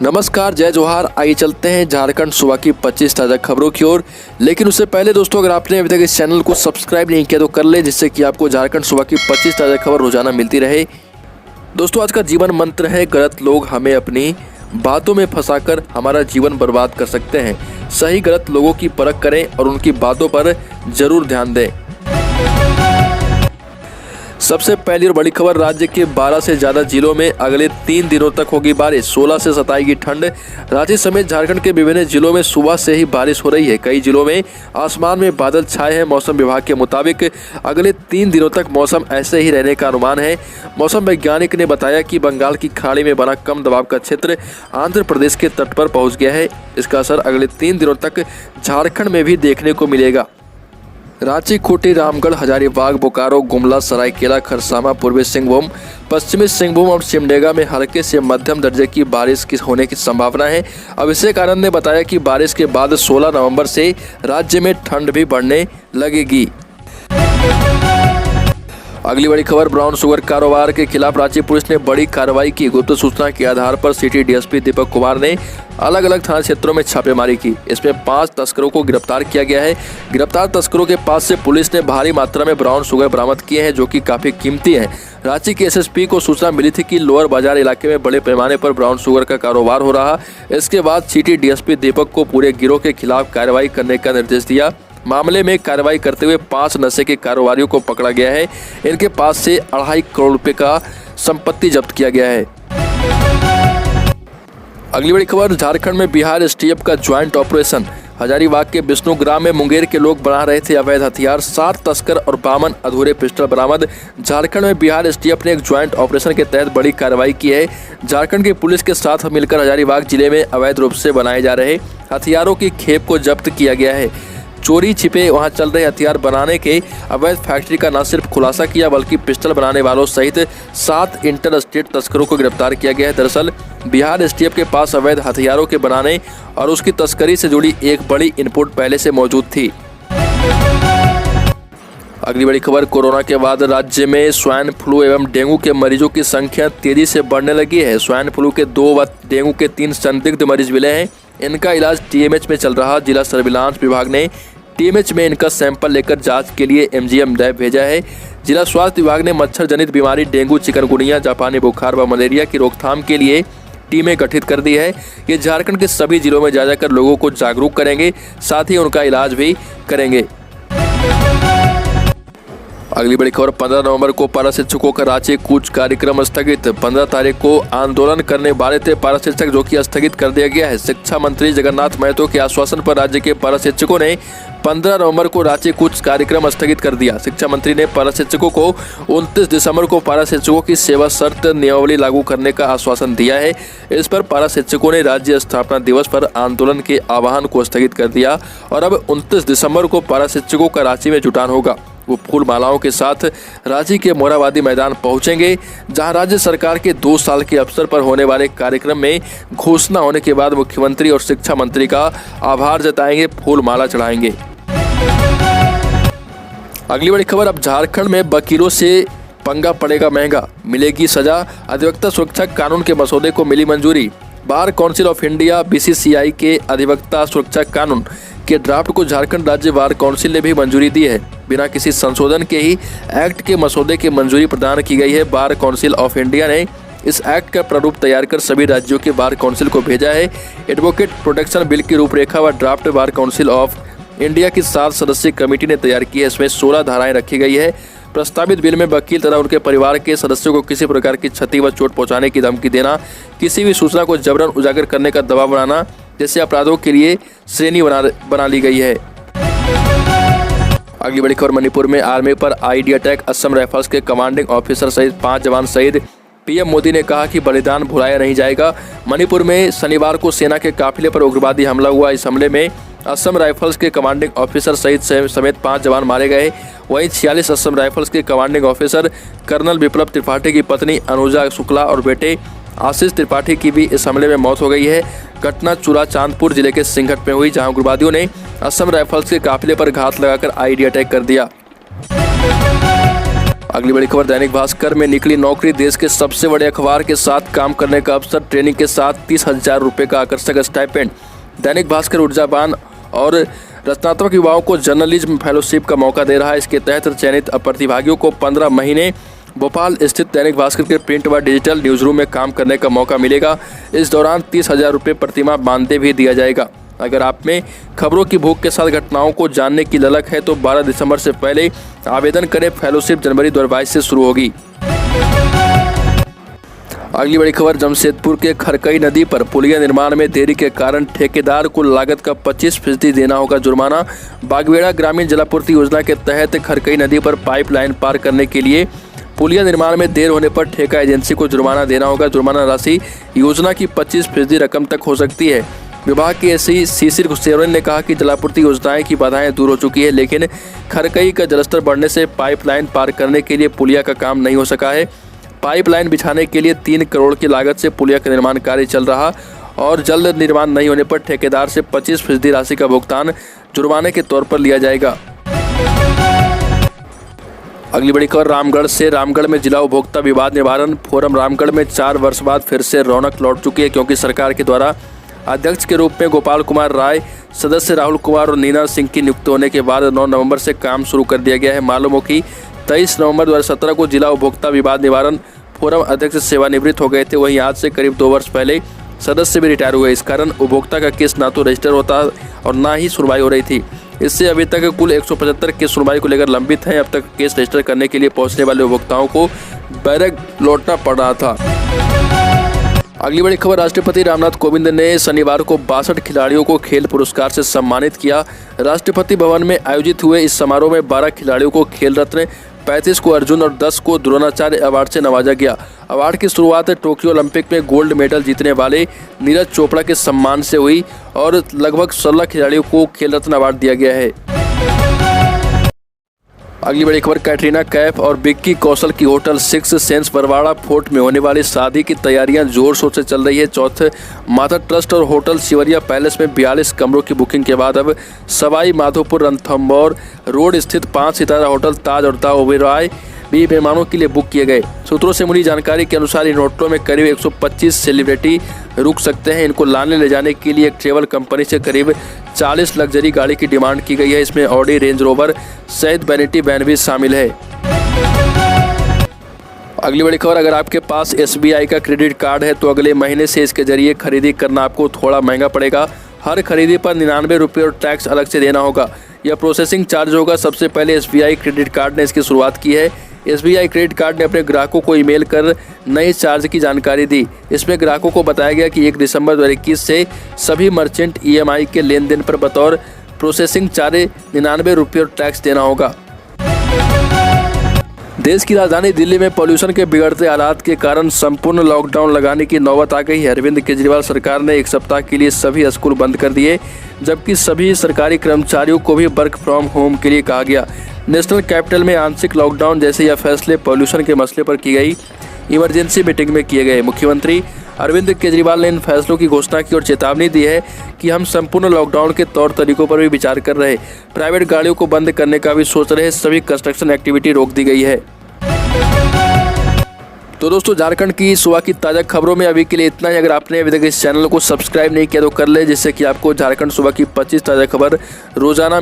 नमस्कार, जय जोहार। आइए चलते हैं झारखंड सुबह की 25 ताज़ा खबरों की ओर। लेकिन उससे पहले दोस्तों, अगर आपने अभी तक इस चैनल को सब्सक्राइब नहीं किया तो कर ले, जिससे कि आपको झारखंड सुबह की 25 ताज़ा खबर रोजाना मिलती रहे। दोस्तों, आज का जीवन मंत्र है, गलत लोग हमें अपनी बातों में फंसाकर हमारा जीवन बर्बाद कर सकते हैं। सही गलत लोगों की परख करें और उनकी बातों पर जरूर ध्यान दें। सबसे पहली और बड़ी खबर, राज्य के 12 से ज्यादा जिलों में अगले 3 दिनों तक होगी बारिश। 16 से सताएगी ठंड। रांची समेत झारखंड के विभिन्न जिलों में सुबह से ही बारिश हो रही है। कई जिलों में आसमान में बादल छाए हैं। मौसम विभाग के मुताबिक अगले 3 दिनों तक मौसम ऐसे ही रहने का अनुमान है। मौसम वैज्ञानिक ने बताया कि बंगाल की खाड़ी में बना कम दबाव का क्षेत्र आंध्र प्रदेश के तट पर पहुंच गया है। इसका असर अगले 3 दिनों तक झारखंड में भी देखने को मिलेगा। रांची, खूंटी, रामगढ़, हजारीबाग, बोकारो, गुमला, सरायकेला, खरसावां, पूर्वी सिंहभूम, पश्चिमी सिंहभूम और सिमडेगा में हल्के से मध्यम दर्जे की बारिश की होने की संभावना है। अभिषेक आनंद ने बताया कि बारिश के बाद 16 नवंबर से राज्य में ठंड भी बढ़ने लगेगी। अगली बड़ी खबर, ब्राउन शुगर कारोबार के खिलाफ रांची पुलिस ने बड़ी कार्रवाई की। गुप्त सूचना के आधार पर सिटी डीएसपी दीपक कुमार ने अलग अलग थाना क्षेत्रों में छापेमारी की। इसमें 5 तस्करों को गिरफ्तार किया गया है। गिरफ्तार तस्करों के पास से पुलिस ने भारी मात्रा में ब्राउन शुगर बरामद किए हैं, जो कि काफी कीमती हैं। रांची के एसएसपी को सूचना मिली थी कि लोअर बाजार इलाके में बड़े पैमाने पर ब्राउन शुगर का कारोबार हो रहा। इसके बाद सिटी डीएसपी दीपक को पूरे गिरोह के खिलाफ कार्रवाई करने का निर्देश दिया। मामले में कार्रवाई करते हुए 5 नशे के कारोबारियों को पकड़ा गया है। इनके पास से 2.5 करोड़ रुपए का संपत्ति जब्त किया गया है। अगली बड़ी खबर, झारखंड में बिहार एसटीएफ का ज्वाइंट ऑपरेशन। हजारीबाग के विष्णुग्राम में मुंगेर के लोग बना रहे थे अवैध हथियार। 7 तस्कर और 52 अधूरे पिस्टल बरामद। झारखंड में बिहार एसटीएफ ने एक ज्वाइंट ऑपरेशन के तहत बड़ी कार्रवाई की है। झारखंड की पुलिस के साथ मिलकर हजारीबाग जिले में अवैध रूप से बनाए जा रहे हथियारों की खेप को जब्त किया गया है। चोरी छिपे वहां चल रहे हथियार बनाने के अवैध फैक्ट्री का न सिर्फ खुलासा किया, बल्कि पिस्टल बनाने वालों सहित 7 इंटर स्टेट तस्करों को गिरफ्तार किया गया है। दरअसल बिहार एसटीएफ के पास अवैध हथियारों के बनाने और उसकी तस्करी से जुड़ी एक बड़ी इनपुट पहले से मौजूद थी। अगली बड़ी खबर, कोरोना के बाद राज्य में स्वाइन फ्लू एवं डेंगू के मरीजों की संख्या तेजी से बढ़ने लगी है। स्वाइन फ्लू के 2 व डेंगू के 3 संदिग्ध मरीज मिले हैं। इनका इलाज टीएमएच में चल रहा। जिला सर्विलांस विभाग ने टीएमएच में इनका सैंपल लेकर जांच के लिए एमजीएम लैब भेजा है। जिला स्वास्थ्य विभाग ने मच्छर जनित बीमारी डेंगू, चिकनगुनिया, जापानी बुखार व मलेरिया की रोकथाम के लिए टीमें गठित कर दी है। ये झारखंड के सभी जिलों में जा जाकर लोगों को जागरूक करेंगे, साथ ही उनका इलाज भी करेंगे। अगली बड़ी खबर, 15 नवंबर को पारा शिक्षकों का रांची कूच कार्यक्रम स्थगित। 15 तारीख को आंदोलन करने वाले थे पारा शिक्षक, जो कि स्थगित कर दिया गया है। शिक्षा मंत्री जगन्नाथ महतो के आश्वासन पर राज्य के पारा शिक्षकों ने 15 नवंबर को रांची कूच कार्यक्रम स्थगित कर दिया। शिक्षा मंत्री ने पारा शिक्षकों को 29 दिसंबर को पारा शिक्षकों की सेवा शर्त नियमावली लागू करने का आश्वासन दिया है। इस पर पारा शिक्षकों ने राज्य स्थापना दिवस पर आंदोलन के आह्वान को स्थगित कर दिया और अब 29 दिसंबर को पारा शिक्षकों का रांची में जुटान होगा। वो फूल मालाओं के साथ रांची के मोराबादी मैदान पहुंचेंगे, जहां राज्य सरकार के 2 साल के अवसर पर होने वाले कार्यक्रम में घोषणा होने के बाद मुख्यमंत्री और शिक्षा मंत्री का आभार जताएंगे, फूल माला चढ़ाएंगे। अगली बड़ी खबर, अब झारखंड में वकीलों से पंगा पड़ेगा महंगा, मिलेगी सजा। अधिवक्ता सुरक्षा कानून के मसौदे को मिली मंजूरी। Bar council of India BCCI के अधिवक्ता सुरक्षा कानून के ड्राफ्ट को झारखंड राज्य बार काउंसिल ने भी मंजूरी दी है। बिना किसी संशोधन के ही एक्ट के मसौदे की मंजूरी प्रदान की गई है। बार काउंसिल ऑफ इंडिया ने इस एक्ट का प्रारूप तैयार कर सभी राज्यों के बार काउंसिल को भेजा है। एडवोकेट प्रोटेक्शन बिल की रूपरेखा व draft bar council of India की 7 सदस्यीय कमेटी ने तैयार की है। इसमें 16 धाराएं रखी गई है। प्रस्तावित बिल में वकील तथा उनके परिवार के सदस्यों को किसी प्रकार की क्षति व चोट पहुंचाने की धमकी देना, किसी भी सूचना को जबरन उजागर करने का दबाव बनाना जैसे अपराधों के लिए श्रेणी बना ली गई है। अगली बड़ी खबर, मणिपुर में आर्मी पर आईडी अटैक, असम राइफल्स के कमांडिंग ऑफिसर सहित 5 जवान शहीद। पीएम मोदी ने कहा कि बलिदान भुलाया नहीं जाएगा। मणिपुर में शनिवार को सेना के काफिले पर उग्रवादी हमला हुआ। इस हमले में असम राइफल्स के कमांडिंग ऑफिसर समेत 5 जवान मारे गए। वहीं 46 असम राइफल्स के कमांडिंग ऑफिसर कर्नल विप्लव त्रिपाठी की पत्नी अनुजा शुक्ला और बेटे आशीष त्रिपाठी की भी इस हमले में मौत हो गई है। घटना चूरा चांदपुर जिले के सिंघट में हुई, जहां उग्रवादियों ने असम राइफल्स के काफिले पर घात लगाकर आईडी अटैक कर दिया। अगली बड़ी खबर दैनिक भास्कर में निकली नौकरी, देश के सबसे बड़े अखबार के साथ काम करने का अवसर, ट्रेनिंग के साथ 30,000 रुपये का आकर्षक स्टाइपेंड। दैनिक भास्कर ऊर्जावान और रचनात्मक युवाओं को जर्नलिज्म फेलोशिप का मौका दे रहा है। इसके तहत चयनित प्रतिभागियों को 15 महीने भोपाल स्थित दैनिक भास्कर के प्रिंट व डिजिटल न्यूज रूम में काम करने का मौका मिलेगा। इस दौरान 30,000 रुपये प्रतिमाह मानदेय भी दिया जाएगा। अगर आप में खबरों की भूख के साथ घटनाओं को जानने की ललक है तो 12 दिसंबर से पहले आवेदन करें। फेलोशिप जनवरी 2022 से शुरू होगी। अगली बड़ी खबर जमशेदपुर के खरकई नदी पर पुलिया निर्माण में देरी के कारण ठेकेदार को लागत का 25% देना होगा जुर्माना। बागबेड़ा ग्रामीण जलापूर्ति योजना के तहत खरकई नदी पर पाइपलाइन पार करने के लिए पुलिया निर्माण में देर होने पर ठेका एजेंसी को जुर्माना देना होगा। जुर्माना राशि योजना की 25% रकम तक हो सकती है। विभाग के एसई शिशिर सोरेन ने कहा कि जलापूर्ति योजनाएं की बाधाएं दूर हो चुकी है, लेकिन खरकई का जलस्तर बढ़ने से पाइपलाइन पार करने के लिए पुलिया का काम नहीं हो सका है। पाइपलाइन बिछाने के लिए 3 करोड़ की लागत से पुलिया का निर्माण कार्य चल रहा और जल्द निर्माण नहीं होने पर ठेकेदार से 25% राशि का भुगतान जुर्माने के तौर पर लिया जाएगा। अगली बड़ी खबर रामगढ़ से, रामगढ़ में जिला उपभोक्ता विवाद निवारण फोरम रामगढ़ में 4 वर्ष बाद फिर से रौनक लौट चुकी है, क्योंकि सरकार के द्वारा अध्यक्ष के रूप में गोपाल कुमार राय, सदस्य राहुल कुमार और नीना सिंह की नियुक्ति होने के बाद 9 नवंबर से काम शुरू कर दिया गया है। मालूम हो कि 23 नवंबर 2017 को जिला उपभोक्ता विवाद निवारण फोरम अध्यक्ष सेवानिवृत्त हो गए थे। वहीं आज से करीब 2 वर्ष पहले सदस्य भी रिटायर हुए। इस कारण उपभोक्ता का केस ना तो रजिस्टर होता और ना ही सुनवाई हो रही थी। इससे अभी तक कुल 175 केस सुनवाई को लेकर लंबित हैं। अब तक केस रजिस्टर करने के लिए पहुंचने वाले उपभोक्ताओं को बैरक लौटना पड़ रहा था। अगली बड़ी खबर राष्ट्रपति रामनाथ कोविंद ने शनिवार को 62 खिलाड़ियों को खेल पुरस्कार से सम्मानित किया। राष्ट्रपति भवन में आयोजित हुए इस समारोह में 12 खिलाड़ियों को खेल रत्न, 35 को अर्जुन और 10 को द्रोणाचार्य अवार्ड से नवाजा गया। अवार्ड की शुरुआत टोक्यो ओलंपिक में गोल्ड मेडल जीतने वाले नीरज चोपड़ा के सम्मान से हुई और लगभग 16 खिलाड़ियों को खेल रत्न अवार्ड दिया गया है। अगली बड़ी खबर कैटरीना कैफ और विक्की कौशल की होटल 6 सेंस बरवाड़ा फोर्ट में होने वाली शादी की तैयारियां जोर शोर से चल रही है। चौथे माता ट्रस्ट और होटल शिवरिया पैलेस में 42 कमरों की बुकिंग के बाद अब सवाई माधोपुर रणथंभौर रोड स्थित 5 सितारा होटल ताज और द ओबेरॉय भी मेहमानों के लिए बुक किए गए। सूत्रों से मिली जानकारी के अनुसार इन होटलों में करीब 125 सेलिब्रिटी रुक सकते हैं। इनको लाने ले जाने के लिए एक ट्रेवल कंपनी से करीब 40 लग्जरी गाड़ी की डिमांड की गई है। इसमें ऑडी, रेंज रोवर सहित वैनिटी वैन भी शामिल है। अगली बड़ी खबर, अगर आपके पास SBI का क्रेडिट कार्ड है तो अगले महीने से इसके जरिए खरीदी करना आपको थोड़ा महंगा पड़ेगा। हर खरीदी पर 99 रुपये और टैक्स अलग से देना होगा। यह प्रोसेसिंग चार्ज होगा। सबसे पहले SBI क्रेडिट कार्ड ने इसकी शुरुआत की है। SBI क्रेडिट कार्ड ने अपने ग्राहकों को ईमेल कर नए चार्ज की जानकारी दी। इसमें ग्राहकों को बताया गया कि 1 दिसंबर 2021 से सभी मर्चेंट EMI के लेन देन पर बतौर प्रोसेसिंग चार्ज 99 रुपये और टैक्स देना होगा। देश की राजधानी दिल्ली में पॉल्यूशन के बिगड़ते हालात के कारण संपूर्ण लॉकडाउन लगाने की नौबत आ गई है। अरविंद केजरीवाल सरकार ने 1 सप्ताह के लिए सभी स्कूल बंद कर दिए, जबकि सभी सरकारी कर्मचारियों को भी वर्क फ्रॉम होम के लिए कहा गया। नेशनल कैपिटल में आंशिक लॉकडाउन जैसे यह फैसले पॉल्यूशन के मसले पर की गई इमरजेंसी मीटिंग में किए गए। मुख्यमंत्री अरविंद केजरीवाल ने इन फैसलों की घोषणा की और चेतावनी दी है कि हम संपूर्ण लॉकडाउन के तौर तरीकों पर भी विचार कर रहे। प्राइवेट गाड़ियों को बंद करने का भी सोच रहे। सभी कंस्ट्रक्शन एक्टिविटी रोक दी गई है। तो दोस्तों, झारखंड की सुबह की ताज़ा खबरों में अभी के लिए इतना ही। अगर आपने अभी तक इस चैनल को सब्सक्राइब नहीं किया तो कर ले, जिससे कि आपको झारखंड सुबह की 25 ताज़ा खबर रोजाना